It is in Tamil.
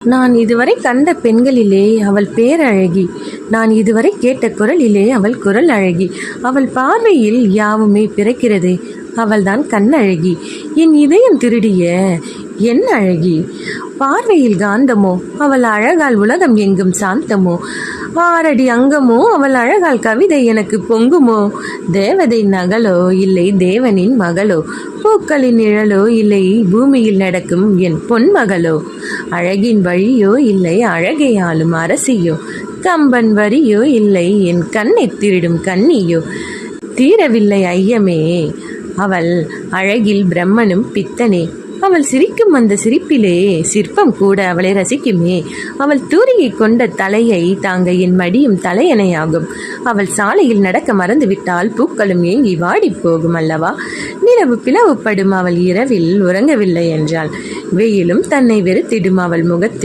நான் இதுவரை கண்ட பெண்களிலே அவள் பேரழகி. நான் இதுவரை கேட்ட குரலிலே அவள் குரல் அழகி. அவள் பார்வையில் யாவுமே பிறக்கிறதே, அவள்தான் கண்ணழகி. என் இதயம் திருடிய என் அழகி. பார்வையில் காந்தமோ, அவள் அழகால் உலகம் எங்கும் சாந்தமோ. 6 அடி அங்கமோ, அவள் அழகால் கவிதை எனக்கு பொங்குமோ. தேவதை நகலோ, இல்லை தேவனின் மகளோ. பூக்களின் நிழலோ, இல்லை பூமியில் நடக்கும் என் பொன்மகளோ. அழகின் வழியோ, இல்லை அழகை ஆளும் அரசியோ. கம்பன் வரியோ, இல்லை என் கண்ணை திருடும் கன்னியோ. தீரவில்லை ஐயமே, அவள் அழகில் பிரம்மனும் பித்தனே. அவள் சிரிக்கும் அந்த சிரிப்பிலே சிற்பம் கூட அவளை ரசிக்குமே. அவள் தூரிகை கொண்ட தலையை தாங்க என் மடியும் தலையணையாகும். அவள் சாலையில் நடக்க மறந்துவிட்டால் பூக்களும் ஏங்கி வாடி போகும் அல்லவா. நிலவு பிளவுப்படும் அவள் இரவில் உறங்கவில்லை என்றால். வெயிலும் தன்னை வெறுத்திடும் அவள் முகத்தில்